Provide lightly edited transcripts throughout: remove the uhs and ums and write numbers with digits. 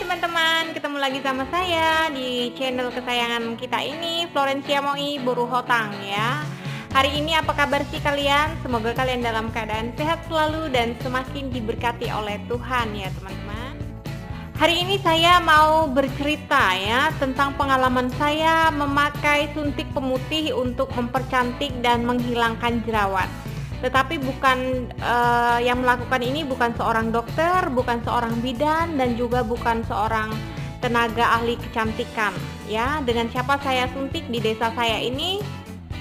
teman-teman, ketemu lagi sama saya di channel kesayangan kita ini, Florencia Moi Boru Hotang ya. Hari ini apa kabar sih kalian? Semoga kalian dalam keadaan sehat selalu dan semakin diberkati oleh Tuhan ya teman-teman. Hari ini saya mau bercerita ya tentang pengalaman saya memakai suntik pemutih untuk mempercantik dan menghilangkan jerawat. Tetapi bukan yang melakukan ini bukan seorang dokter, bukan seorang bidan, dan juga bukan seorang tenaga ahli kecantikan ya. Dengan siapa saya suntik di desa saya ini?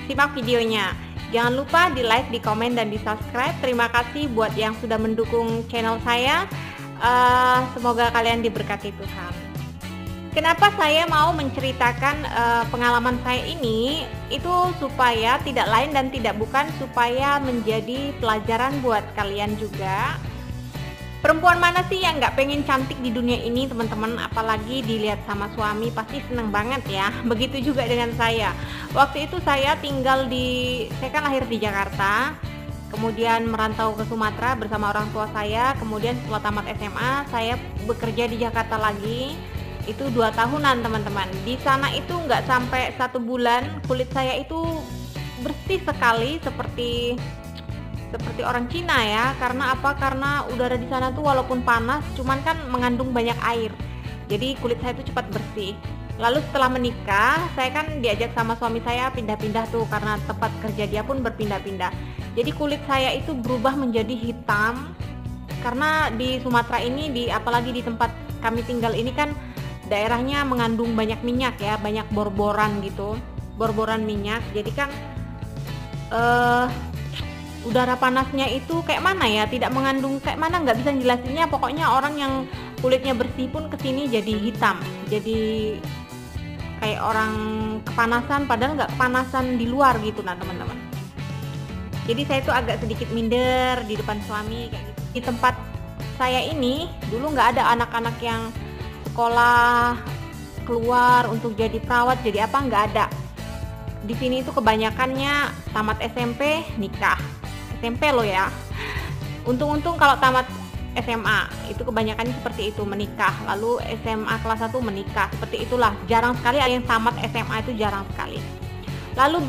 Simak videonya. Jangan lupa di like, di komen, dan di subscribe. Terima kasih buat yang sudah mendukung channel saya. Semoga kalian diberkati Tuhan. Kenapa saya mau menceritakan pengalaman saya ini? Itu supaya tidak lain dan tidak bukan supaya menjadi pelajaran buat kalian juga. Perempuan mana sih yang nggak pengen cantik di dunia ini teman-teman? Apalagi dilihat sama suami, pasti seneng banget ya. Begitu juga dengan saya. Waktu itu saya kan lahir di Jakarta, kemudian merantau ke Sumatera bersama orang tua saya. Kemudian setelah tamat SMA saya bekerja di Jakarta lagi. Itu 2 tahunan teman-teman. Di sana itu nggak sampai 1 bulan kulit saya itu bersih sekali seperti orang Cina ya. Karena apa? Karena udara di sana tuh walaupun panas cuman kan mengandung banyak air, jadi kulit saya itu cepat bersih. Lalu setelah menikah saya kan diajak sama suami saya pindah-pindah tuh, karena tempat kerja dia pun berpindah-pindah. Jadi kulit saya itu berubah menjadi hitam, karena di Sumatera ini, apalagi di tempat kami tinggal ini kan daerahnya mengandung banyak minyak ya, banyak borboran gitu, borboran minyak. Jadi kan udara panasnya itu kayak mana ya, tidak mengandung kayak mana, nggak bisa jelasinnya. Pokoknya orang yang kulitnya bersih pun kesini jadi hitam, jadi kayak orang kepanasan, padahal nggak kepanasan di luar gitu. Nah teman-teman, jadi saya tuh agak sedikit minder di depan suami kayak gitu. Di tempat saya ini dulu nggak ada anak-anak yang sekolah keluar untuk jadi perawat, jadi apa, nggak ada. Di sini itu kebanyakannya tamat SMP nikah. SMP loh ya. Untung-untung kalau tamat SMA itu kebanyakannya seperti itu, menikah. Lalu SMA kelas 1 menikah, seperti itulah. Jarang sekali ada yang tamat SMA, itu jarang sekali. Lalu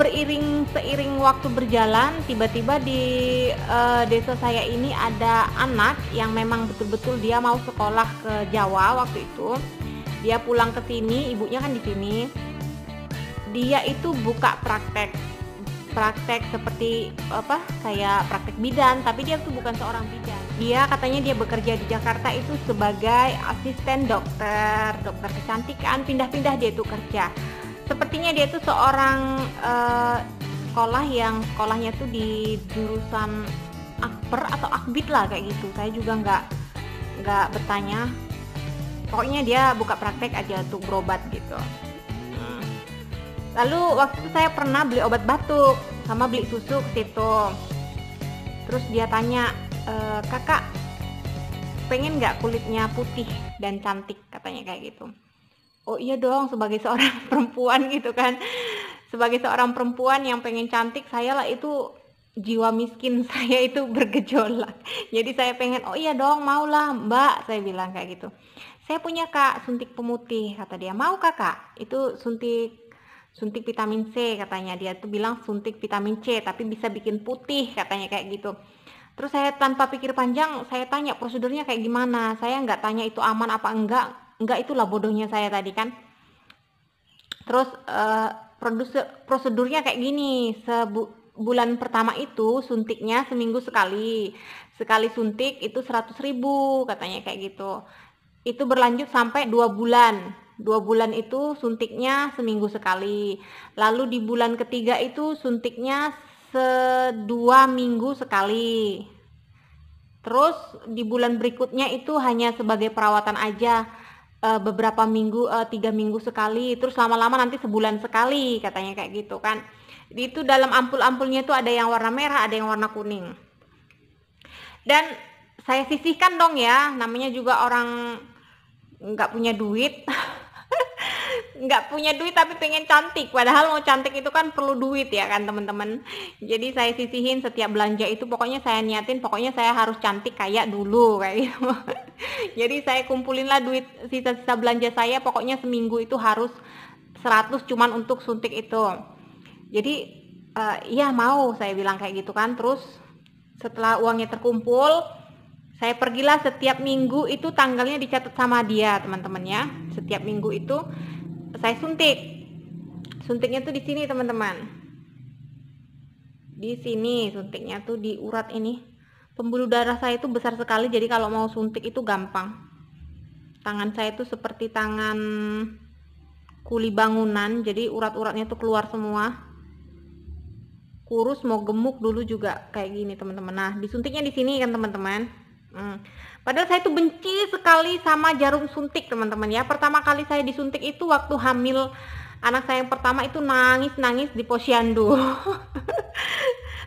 seiring waktu berjalan, tiba-tiba di desa saya ini ada anak yang memang betul-betul dia mau sekolah ke Jawa waktu itu. Dia pulang ke sini, ibunya kan di sini. Dia itu buka praktek seperti apa? Kayak praktek bidan, tapi dia tuh bukan seorang bidan. Dia katanya dia bekerja di Jakarta itu sebagai asisten dokter kecantikan, pindah-pindah dia itu kerja. Sepertinya dia tuh seorang sekolahnya tuh di jurusan akper atau akbid lah kayak gitu. Saya juga nggak bertanya. Pokoknya dia buka praktek aja untuk berobat gitu. Lalu waktu itu saya pernah beli obat batuk sama beli susu ke situ. Terus dia tanya, kakak pengen nggak kulitnya putih dan cantik, katanya kayak gitu. Oh iya dong, sebagai seorang perempuan gitu kan, sebagai seorang perempuan yang pengen cantik, saya lah itu jiwa miskin saya itu bergejolak. Jadi saya pengen, oh iya dong, maulah mbak, saya bilang kayak gitu. Saya punya kak suntik pemutih, kata dia. Mau kakak? Itu suntik vitamin C katanya. Dia tuh bilang suntik vitamin C tapi bisa bikin putih, katanya kayak gitu. Terus saya tanpa pikir panjang saya tanya prosedurnya kayak gimana. Saya nggak tanya itu aman apa enggak, itulah bodohnya saya tadi kan. Terus prosedurnya kayak gini. Bulan pertama itu suntiknya seminggu sekali suntik itu 100.000 katanya kayak gitu. Itu berlanjut sampai 2 bulan. 2 bulan itu suntiknya seminggu sekali. Lalu di bulan ketiga itu suntiknya 2 minggu sekali. Terus di bulan berikutnya itu hanya sebagai perawatan aja, beberapa minggu, 3 minggu sekali. Terus lama-lama nanti sebulan sekali, katanya kayak gitu kan. Itu dalam ampul-ampulnya itu ada yang warna merah, ada yang warna kuning. Dan saya sisihkan dong ya, namanya juga orang nggak punya duit. nggak punya duit tapi pengen cantik, padahal mau cantik itu kan perlu duit ya kan teman-teman. Jadi saya sisihin setiap belanja itu, pokoknya saya niatin pokoknya saya harus cantik kayak dulu kayak gitu. Jadi saya kumpulin lah duit sisa-sisa belanja saya, pokoknya seminggu itu harus 100 cuman untuk suntik itu. Jadi iya mau, saya bilang kayak gitu kan. Terus setelah uangnya terkumpul, saya pergilah setiap minggu itu, tanggalnya dicatat sama dia teman-teman ya. Setiap minggu itu saya suntik. Suntiknya tuh di sini teman-teman. Di sini suntiknya tuh di urat ini. Pembuluh darah saya itu besar sekali, jadi kalau mau suntik itu gampang. Tangan saya itu seperti tangan kuli bangunan, jadi urat-uratnya tuh keluar semua. Kurus mau gemuk dulu juga kayak gini teman-teman. Nah, disuntiknya di sini kan teman-teman. Padahal saya tuh benci sekali sama jarum suntik teman-teman ya. Pertama kali saya disuntik itu waktu hamil anak saya yang pertama, itu nangis-nangis di posyandu.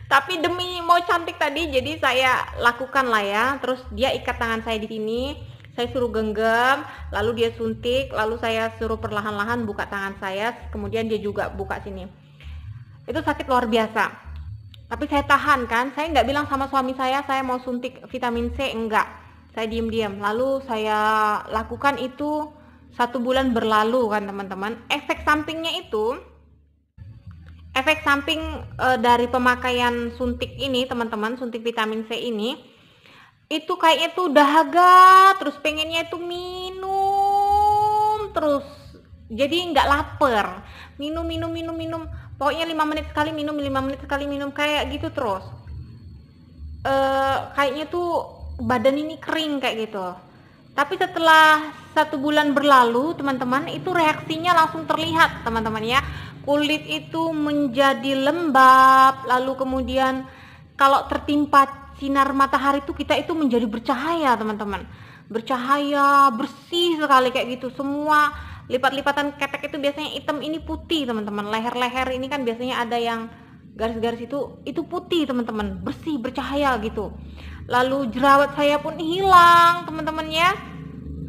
Tapi demi mau cantik tadi, jadi saya lakukan lah ya. Terus dia ikat tangan saya di sini, saya suruh genggam, lalu dia suntik, lalu saya suruh perlahan-lahan buka tangan saya, kemudian dia juga buka sini. Itu sakit luar biasa. Tapi saya tahan kan, saya nggak bilang sama suami saya mau suntik vitamin C, enggak. Saya diam-diam. Lalu saya lakukan itu 1 bulan berlalu kan teman-teman. Efek sampingnya itu, efek samping dari pemakaian suntik ini teman-teman, suntik vitamin C ini, itu kayaknya tuh dahaga, terus pengennya itu minum terus. Jadi nggak lapar, minum. Pokoknya 5 menit sekali minum, 5 menit sekali minum, kayak gitu terus. Kayaknya tuh badan ini kering kayak gitu. Tapi setelah 1 bulan berlalu teman-teman, itu reaksinya langsung terlihat teman-teman ya. Kulit itu menjadi lembab, lalu kemudian kalau tertimpa sinar matahari itu kita itu menjadi bercahaya teman-teman. Bercahaya, bersih sekali kayak gitu. Semua lipat-lipatan ketek itu biasanya hitam, ini putih teman-teman. Leher-leher ini kan biasanya ada yang garis-garis itu putih teman-teman, bersih, bercahaya gitu. Lalu jerawat saya pun hilang teman-teman ya.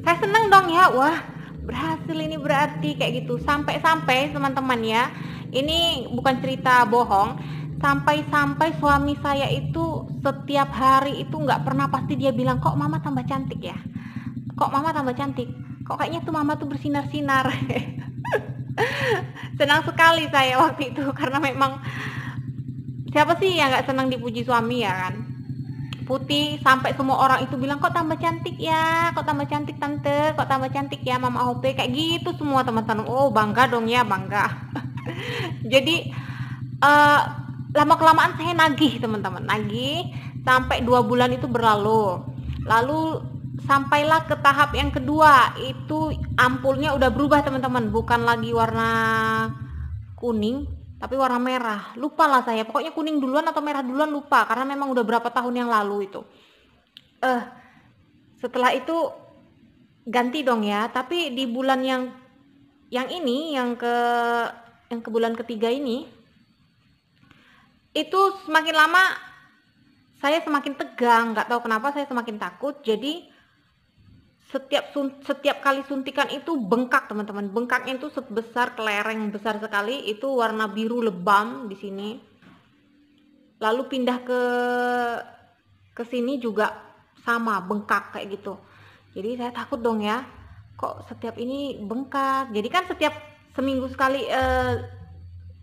Saya seneng dong ya, wah berhasil ini berarti kayak gitu. Sampai-sampai teman-teman ya, ini bukan cerita bohong, sampai-sampai suami saya itu setiap hari itu nggak pernah pasti dia bilang, kok mama tambah cantik ya, kok mama tambah cantik, kok kayaknya tuh mama tuh bersinar-sinar. Senang sekali saya waktu itu, karena memang siapa sih yang nggak senang dipuji suami ya kan. Putih sampai semua orang itu bilang, kok tambah cantik ya, kok tambah cantik tante, kok tambah cantik ya mama Hope, kayak gitu semua teman-teman. Oh bangga dong ya, bangga. Jadi lama-kelamaan saya nagih teman-teman, nagih sampai 2 bulan itu berlalu. Lalu sampailah ke tahap yang kedua, itu ampulnya udah berubah teman-teman, bukan lagi warna kuning tapi warna merah. Lupa lah saya, pokoknya kuning duluan atau merah duluan lupa, karena memang udah berapa tahun yang lalu itu. Setelah itu ganti dong ya, tapi di bulan yang ini, yang ke bulan ketiga ini, itu semakin lama saya semakin tegang, nggak tahu kenapa saya semakin takut. Jadi setiap kali suntikan itu bengkak teman-teman. Bengkaknya itu sebesar kelereng besar sekali, itu warna biru lebam di sini. Lalu pindah ke sini juga sama bengkak kayak gitu. Jadi saya takut dong ya, kok setiap ini bengkak. Jadi kan setiap seminggu sekali,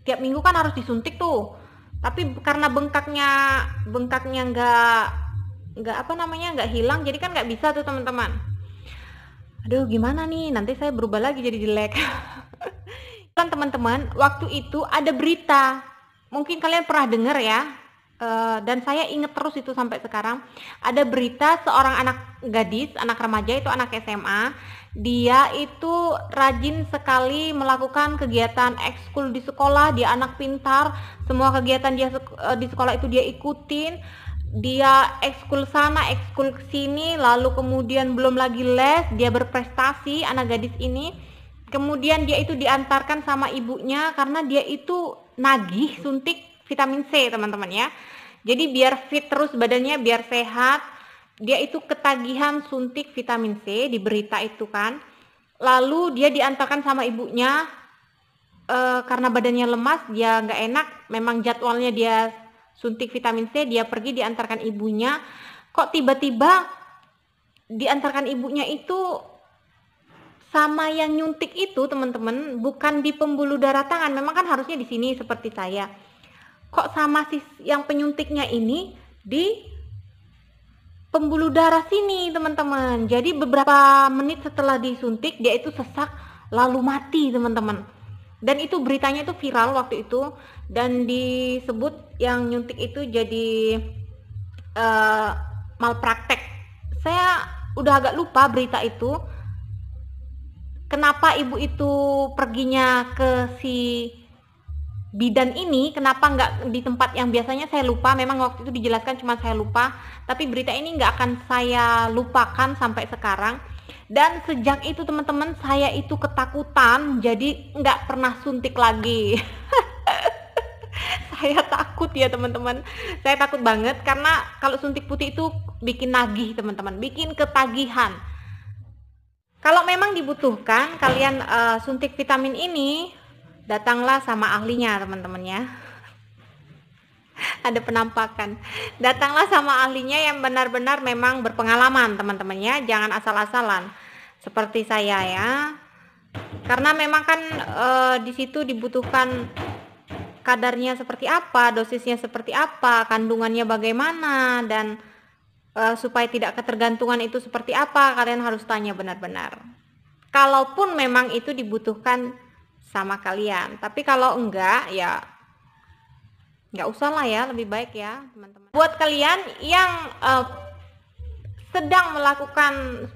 tiap minggu kan harus disuntik tuh. Tapi karena bengkaknya nggak hilang, jadi kan nggak bisa tuh teman-teman. Aduh gimana nih, nanti saya berubah lagi jadi jelek. Kan teman-teman, waktu itu ada berita, mungkin kalian pernah dengar ya, dan saya inget terus itu sampai sekarang. Ada berita seorang anak gadis, anak remaja, itu anak SMA. Dia itu rajin sekali melakukan kegiatan ekskul di sekolah, dia anak pintar, semua kegiatan dia di sekolah itu dia ikutin. Dia ekskul sana, ekskul sini, lalu kemudian belum lagi les, dia berprestasi anak gadis ini. Kemudian dia itu diantarkan sama ibunya karena dia itu nagih suntik vitamin C teman-teman ya. Jadi biar fit terus badannya, biar sehat, dia itu ketagihan suntik vitamin C di berita itu kan. lalu dia diantarkan sama ibunya, karena badannya lemas, dia nggak enak, memang jadwalnya dia suntik vitamin C, dia pergi diantarkan ibunya, kok tiba-tiba diantarkan ibunya itu sama yang nyuntik itu teman-teman, bukan di pembuluh darah tangan, memang kan harusnya di sini seperti saya. Kok sama si yang penyuntiknya ini di pembuluh darah sini teman-teman. Jadi beberapa menit setelah disuntik dia itu sesak lalu mati teman-teman. Dan itu beritanya itu viral waktu itu, dan disebut yang nyuntik itu jadi malpraktek. Saya udah agak lupa berita itu. Kenapa ibu itu perginya ke si bidan ini, kenapa nggak di tempat yang biasanya, saya lupa, memang waktu itu dijelaskan cuma saya lupa, tapi berita ini nggak akan saya lupakan sampai sekarang. Dan sejak itu teman-teman saya itu ketakutan, jadi nggak pernah suntik lagi. Saya takut ya teman-teman, saya takut banget karena kalau suntik putih itu bikin nagih teman-teman, bikin ketagihan. Kalau memang dibutuhkan kalian suntik vitamin ini, datanglah sama ahlinya teman-teman ya. Ada penampakan. Datanglah sama ahlinya yang benar-benar memang berpengalaman teman-teman ya, jangan asal-asalan seperti saya ya. Karena memang kan di situ dibutuhkan kadarnya seperti apa, dosisnya seperti apa, kandungannya bagaimana, dan supaya tidak ketergantungan itu seperti apa, kalian harus tanya benar-benar. Kalaupun memang itu dibutuhkan sama kalian, tapi kalau enggak ya nggak usah lah ya, lebih baik ya teman-teman. Buat kalian yang sedang melakukan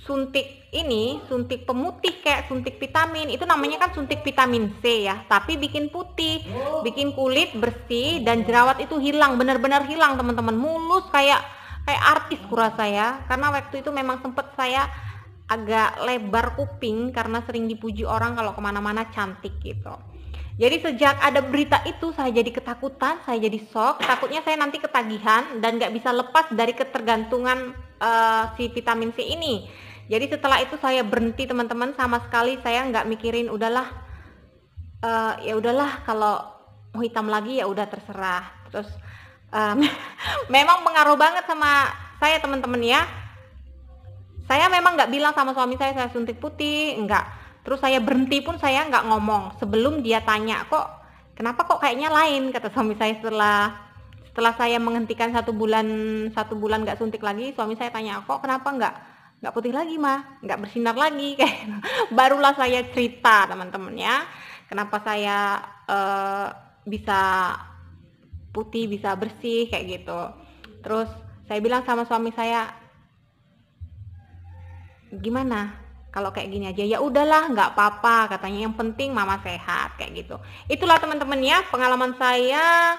suntik ini, suntik pemutih kayak suntik vitamin, itu namanya kan suntik vitamin C ya, tapi bikin putih, bikin kulit bersih dan jerawat itu hilang, benar-benar hilang teman-teman, mulus kayak artis kurasa ya. Karena waktu itu memang sempet saya agak lebar kuping karena sering dipuji orang kalau kemana-mana cantik gitu. Jadi sejak ada berita itu saya jadi ketakutan, saya jadi shock, takutnya saya nanti ketagihan dan nggak bisa lepas dari ketergantungan si vitamin C ini. Jadi setelah itu saya berhenti teman-teman, sama sekali saya nggak mikirin, udahlah ya udahlah, kalau mau hitam lagi ya udah terserah. Terus memang pengaruh banget sama saya teman-teman ya. Saya memang nggak bilang sama suami saya suntik putih, enggak. Terus saya berhenti pun saya nggak ngomong sebelum dia tanya, kok kenapa kok kayaknya lain, kata suami saya. Setelah saya menghentikan 1 bulan nggak suntik lagi, suami saya tanya, kok kenapa nggak putih lagi mah, nggak bersinar lagi kayak gitu. Barulah saya cerita teman-teman ya, kenapa saya bisa putih, bisa bersih kayak gitu. Terus saya bilang sama suami saya, gimana kalau kayak gini aja? Ya udahlah, nggak apa-apa katanya, yang penting mama sehat kayak gitu. Itulah teman-teman ya pengalaman saya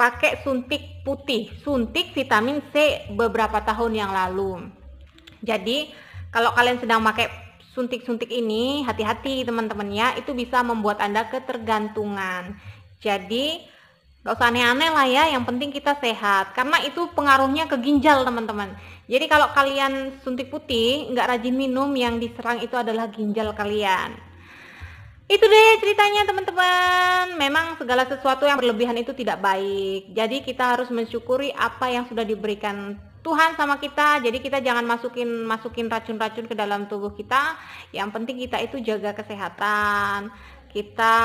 pakai suntik putih, suntik vitamin C beberapa tahun yang lalu. Jadi kalau kalian sedang pakai suntik-suntik ini, hati-hati teman-teman ya, itu bisa membuat Anda ketergantungan. Jadi gak usah aneh-aneh lah ya, yang penting kita sehat, karena itu pengaruhnya ke ginjal teman-teman. Jadi kalau kalian suntik putih nggak rajin minum, yang diserang itu adalah ginjal kalian. Itu deh ceritanya teman-teman. Memang segala sesuatu yang berlebihan itu tidak baik, jadi kita harus mensyukuri apa yang sudah diberikan Tuhan sama kita. Jadi kita jangan masukin racun-racun ke dalam tubuh kita. Yang penting kita itu jaga kesehatan, kita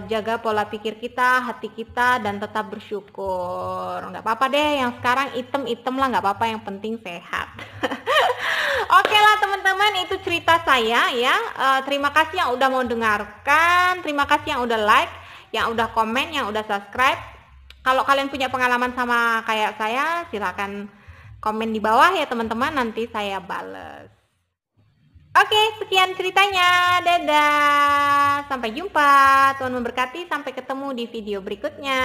jaga pola pikir kita, hati kita, dan tetap bersyukur. Nggak apa-apa deh yang sekarang item-item lah, nggak apa-apa, yang penting sehat. Oke lah teman-teman, itu cerita saya ya. Terima kasih yang udah mau dengarkan, terima kasih yang udah like, yang udah komen, yang udah subscribe. Kalau kalian punya pengalaman sama kayak saya, silakan komen di bawah ya teman-teman, nanti saya bales. Oke, sekian ceritanya. Dadah. Sampai jumpa. Tuhan memberkati. Sampai ketemu di video berikutnya.